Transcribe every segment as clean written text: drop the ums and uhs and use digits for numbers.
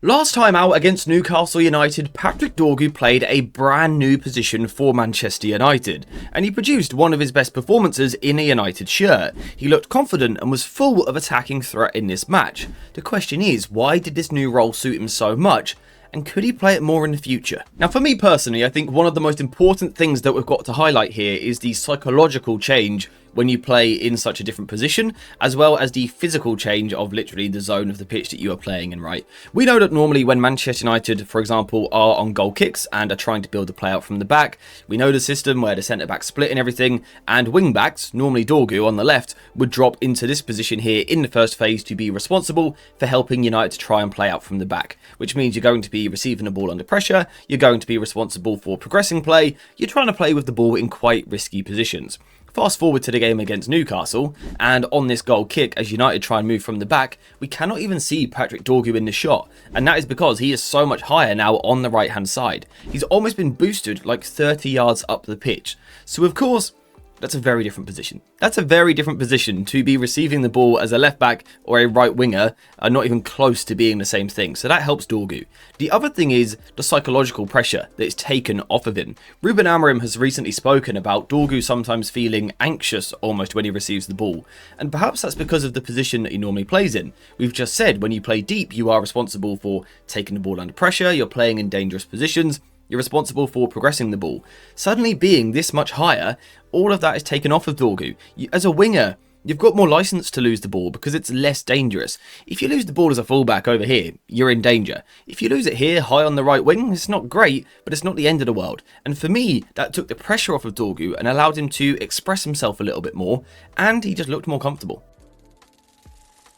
Last time out against Newcastle United, Patrick Dorgu played a brand new position for Manchester United, and he produced one of his best performances in a United shirt. He looked confident and was full of attacking threat in this match. The question is, why did this new role suit him so much? And could he play it more in the future? Now, for me personally, I think one of the most important things that we've got to highlight here is the psychological change when you play in such a different position, as well as the physical change of literally the zone of the pitch that you are playing in, right? We know that normally when Manchester United, for example, are on goal kicks and are trying to build the play out from the back, we know the system where the centre-back split and everything, and wing-backs, normally Dorgu on the left, would drop into this position here in the first phase to be responsible for helping United to try and play out from the back, which means you're going to be receiving the ball under pressure, you're going to be responsible for progressing play, you're trying to play with the ball in quite risky positions. Fast forward to the game against Newcastle, and on this goal kick, as United try and move from the back, we cannot even see Patrick Dorgu in the shot, and that is because he is so much higher now on the right hand side. He's almost been boosted like 30 yards up the pitch. So of course, that's a very different position. That's a very different position to be receiving the ball as a left back or a right winger are not even close to being the same thing. So that helps Dorgu. The other thing is the psychological pressure that is taken off of him. Ruben Amorim has recently spoken about Dorgu sometimes feeling anxious almost when he receives the ball. And perhaps that's because of the position that he normally plays in. We've just said when you play deep, you are responsible for taking the ball under pressure. You're playing in dangerous positions. You're responsible for progressing the ball. Suddenly being this much higher, all of that is taken off of Dorgu. As a winger, you've got more license to lose the ball because it's less dangerous. If you lose the ball as a fullback over here, you're in danger. If you lose it here, high on the right wing, it's not great, but it's not the end of the world. And for me, that took the pressure off of Dorgu and allowed him to express himself a little bit more, and he just looked more comfortable.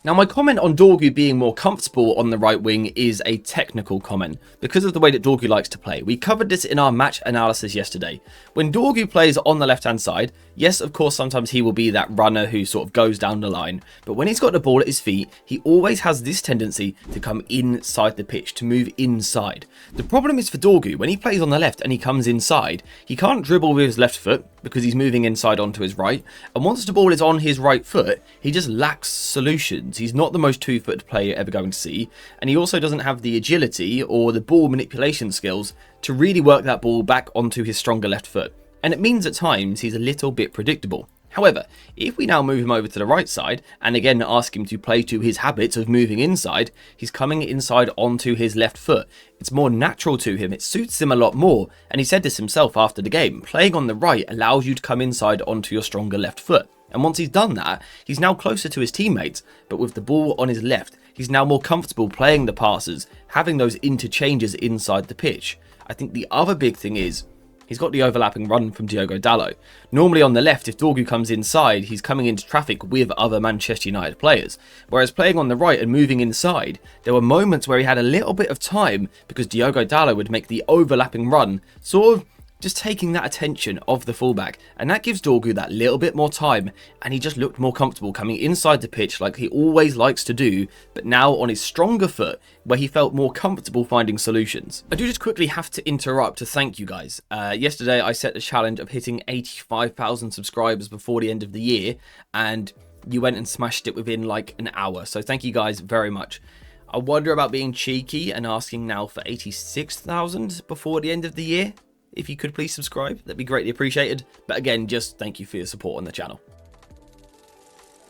Now, my comment on Dorgu being more comfortable on the right wing is a technical comment, because of the way that Dorgu likes to play. We covered this in our match analysis yesterday. When Dorgu plays on the left-hand side, yes, of course, sometimes he will be that runner who sort of goes down the line, but when he's got the ball at his feet, he always has this tendency to come inside the pitch, to move inside. The problem is for Dorgu, when he plays on the left and he comes inside, he can't dribble with his left foot, because he's moving inside onto his right, and once the ball is on his right foot, he just lacks solutions. He's not the most two-footed player you're ever going to see, and he also doesn't have the agility or the ball manipulation skills to really work that ball back onto his stronger left foot, and it means at times he's a little bit predictable. However, if we now move him over to the right side, and again ask him to play to his habits of moving inside, he's coming inside onto his left foot. It's more natural to him, it suits him a lot more, and he said this himself after the game. Playing on the right allows you to come inside onto your stronger left foot. And once he's done that, he's now closer to his teammates, but with the ball on his left, he's now more comfortable playing the passes, having those interchanges inside the pitch. I think the other big thing is, he's got the overlapping run from Diogo Dalot. Normally on the left, if Dorgu comes inside, he's coming into traffic with other Manchester United players. Whereas playing on the right and moving inside, there were moments where he had a little bit of time because Diogo Dalot would make the overlapping run, sort of just taking that attention of the fullback, and that gives Dorgu that little bit more time, and he just looked more comfortable coming inside the pitch like he always likes to do, but now on his stronger foot where he felt more comfortable finding solutions. I do just quickly have to interrupt to thank you guys. Yesterday I set the challenge of hitting 85,000 subscribers before the end of the year, and you went and smashed it within like an hour, so thank you guys very much. I wonder about being cheeky and asking now for 86,000 before the end of the year. If you could please subscribe, that'd be greatly appreciated. But again, just thank you for your support on the channel.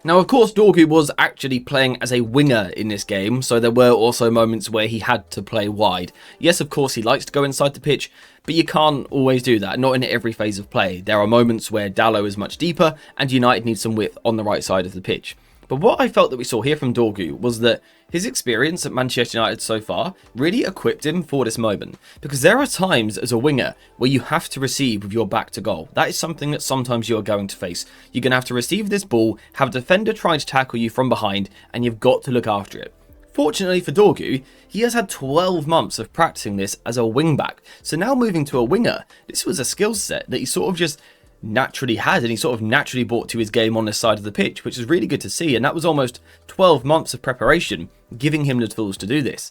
Now, of course, Dorgu was actually playing as a winger in this game, so there were also moments where he had to play wide. Yes, of course, he likes to go inside the pitch, but you can't always do that, not in every phase of play. There are moments where Dalot is much deeper, and United needs some width on the right side of the pitch. But what I felt that we saw here from Dorgu was that his experience at Manchester United so far really equipped him for this moment. Because there are times as a winger where you have to receive with your back to goal. That is something that sometimes you are going to face. You're going to have to receive this ball, have a defender trying to tackle you from behind, and you've got to look after it. Fortunately for Dorgu, he has had 12 months of practicing this as a wing-back. So now moving to a winger, this was a skill set that he sort of just naturally had, and he sort of naturally brought to his game on this side of the pitch, which is really good to see. And that was almost 12 months of preparation, giving him the tools to do this.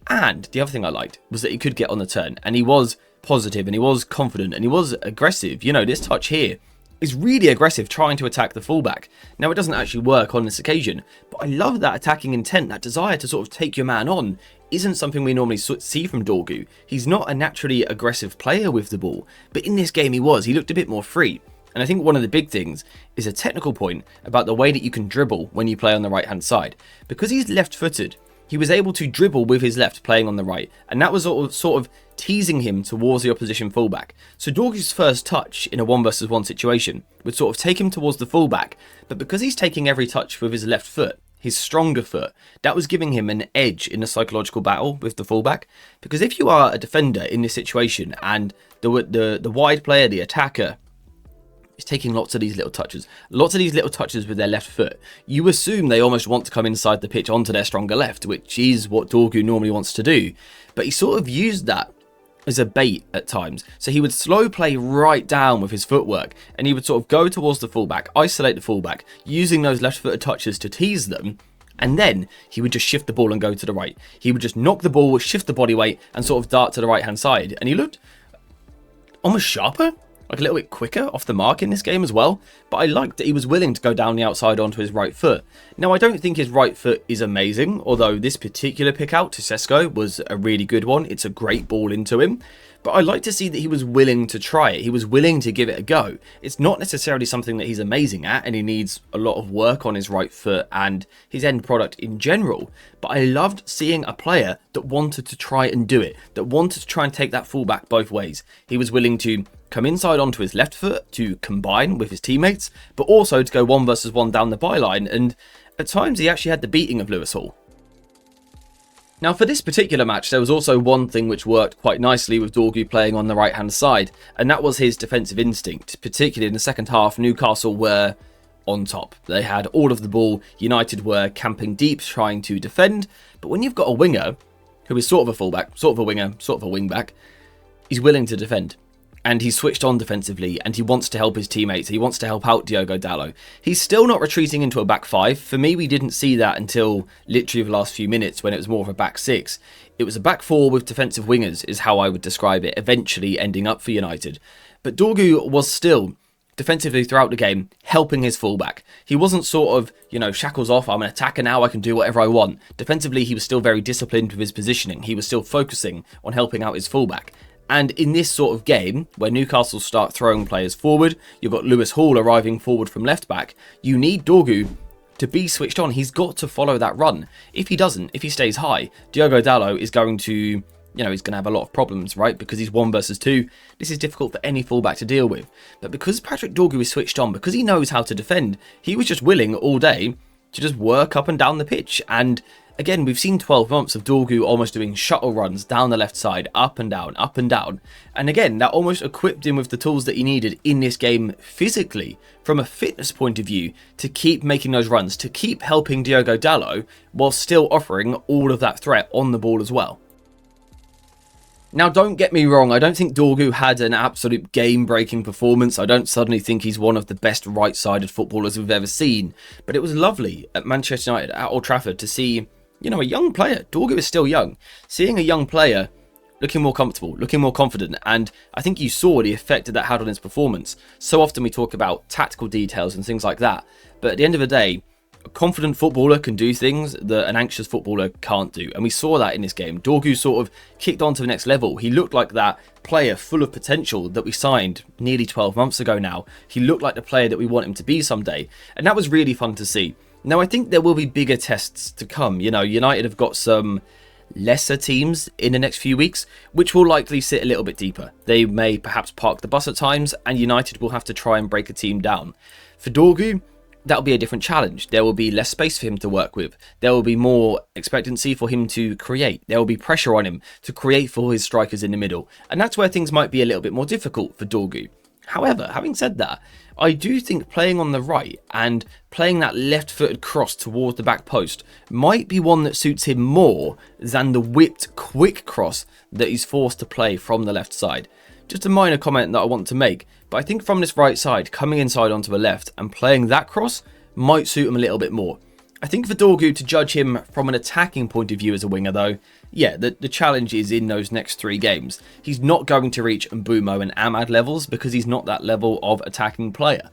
And the other thing I liked was that he could get on the turn, and he was positive, and he was confident, and he was aggressive. You know, this touch here is really aggressive, trying to attack the fullback. Now, it doesn't actually work on this occasion, but I love that attacking intent, that desire to sort of take your man on isn't something we normally see from Dorgu. He's not a naturally aggressive player with the ball, but in this game he was. He looked a bit more free. And I think one of the big things is a technical point about the way that you can dribble when you play on the right-hand side. Because he's left-footed, he was able to dribble with his left playing on the right, and that was sort of teasing him towards the opposition fullback. So Dorgu's first touch in a 1-versus-1 situation would sort of take him towards the fullback, but because he's taking every touch with his left foot, his stronger foot, that was giving him an edge in the psychological battle with the fullback. Because if you are a defender in this situation and the wide player, the attacker, is taking lots of these little touches with their left foot, you assume they almost want to come inside the pitch onto their stronger left, which is what Dorgu normally wants to do. But he sort of used that as a bait at times. So he would slow play right down with his footwork, and he would sort of go towards the fullback, isolate the fullback, using those left-footed touches to tease them, and then he would just shift the ball and go to the right. He would just knock the ball, shift the body weight, and sort of dart to the right-hand side. And he looked almost sharper, like a little bit quicker off the mark in this game as well. But I liked that he was willing to go down the outside onto his right foot. Now, I don't think his right foot is amazing, although this particular pick out to Sesko was a really good one. It's a great ball into him. But I like to see that he was willing to try it. He was willing to give it a go. It's not necessarily something that he's amazing at, and he needs a lot of work on his right foot and his end product in general. But I loved seeing a player that wanted to try and do it, that wanted to try and take that fullback both ways. He was willing to come inside onto his left foot to combine with his teammates, but also to go 1-versus-1 down the byline, and at times he actually had the beating of Lewis Hall. Now, for this particular match, there was also one thing which worked quite nicely with Dorgu playing on the right-hand side, and that was his defensive instinct. Particularly in the second half, Newcastle were on top. They had all of the ball. United were camping deep, trying to defend. But when you've got a winger, who is sort of a fullback, sort of a winger, sort of a wing-back, he's willing to defend. And he's switched on defensively, and he wants to help his teammates. He wants to help out Diogo Dalot. He's still not retreating into a back five. For me, we didn't see that until literally the last few minutes, when it was more of a back six. It was a back four with defensive wingers, is how I would describe it, eventually ending up for United. But Dorgu was still, defensively throughout the game, helping his fullback. He wasn't sort of, shackles off, I'm an attacker now, I can do whatever I want. Defensively, he was still very disciplined with his positioning. He was still focusing on helping out his fullback. And in this sort of game, where Newcastle start throwing players forward, you've got Lewis Hall arriving forward from left back, you need Dorgu to be switched on. He's got to follow that run. If he doesn't, if he stays high, Diogo Dalot is going to, he's going to have a lot of problems, right? Because he's 1-versus-2. This is difficult for any fullback to deal with. But because Patrick Dorgu is switched on, because he knows how to defend, he was just willing all day to just work up and down the pitch. And again, we've seen 12 months of Dorgu almost doing shuttle runs down the left side, up and down, up and down. And again, that almost equipped him with the tools that he needed in this game physically, from a fitness point of view, to keep making those runs, to keep helping Diogo Dalot, while still offering all of that threat on the ball as well. Now, don't get me wrong, I don't think Dorgu had an absolute game-breaking performance. I don't suddenly think he's one of the best right-sided footballers we've ever seen. But it was lovely at Manchester United, at Old Trafford, to see, a young player. Dorgu is still young. Seeing a young player looking more comfortable, looking more confident, and I think you saw the effect that had on his performance. So often we talk about tactical details and things like that, but at the end of the day, a confident footballer can do things that an anxious footballer can't do. And we saw that in this game. Dorgu sort of kicked on to the next level. He looked like that player full of potential that we signed nearly 12 months ago now. He looked like the player that we want him to be someday. And that was really fun to see. Now, I think there will be bigger tests to come. United have got some lesser teams in the next few weeks, which will likely sit a little bit deeper. They may perhaps park the bus at times, and United will have to try and break a team down. For Dorgu, that'll be a different challenge. There will be less space for him to work with. There will be more expectancy for him to create. There will be pressure on him to create for his strikers in the middle. And that's where things might be a little bit more difficult for Dorgu. However, having said that, I do think playing on the right and playing that left-footed cross towards the back post might be one that suits him more than the whipped quick cross that he's forced to play from the left side. Just a minor comment that I want to make, but I think from this right side, coming inside onto the left and playing that cross might suit him a little bit more. I think for Dorgu, to judge him from an attacking point of view as a winger though, yeah, the challenge is in those next 3 games. He's not going to reach Mbeumo and Amad levels because he's not that level of attacking player.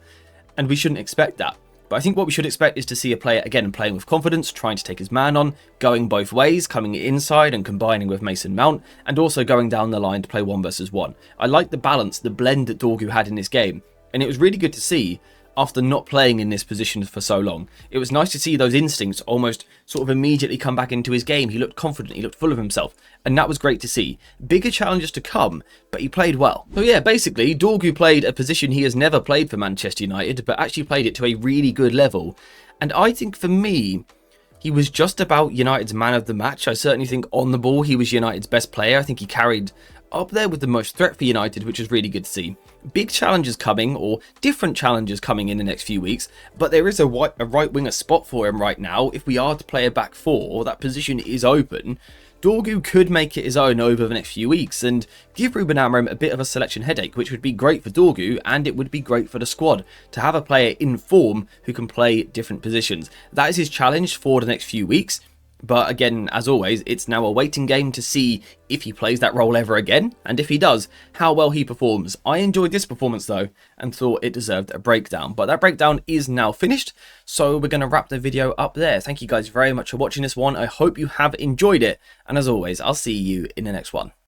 And we shouldn't expect that. But I think what we should expect is to see a player, again, playing with confidence, trying to take his man on, going both ways, coming inside and combining with Mason Mount, and also going down the line to play 1 versus 1. I like the balance, the blend that Dorgu had in this game, and it was really good to see after not playing in this position for so long. It was nice to see those instincts almost sort of immediately come back into his game. He looked confident, he looked full of himself, and that was great to see. Bigger challenges to come, but he played well. So yeah, basically, Dorgu played a position he has never played for Manchester United, but actually played it to a really good level. And I think for me, he was just about United's man of the match. I certainly think on the ball, he was United's best player. I think he carried up there with the most threat for United, which is really good to see. Big challenges coming, or different challenges coming in the next few weeks, but there is a right winger spot for him right now. If we are to play a back four, that position is open. Dorgu could make it his own over the next few weeks and give Ruben Amorim a bit of a selection headache, which would be great for Dorgu, and it would be great for the squad to have a player in form who can play different positions. That is his challenge for the next few weeks. But again, as always, it's now a waiting game to see if he plays that role ever again, and if he does, how well he performs. I enjoyed this performance though, and thought it deserved a breakdown. But that breakdown is now finished, so we're going to wrap the video up there. Thank you guys very much for watching this one. I hope you have enjoyed it, and as always, I'll see you in the next one.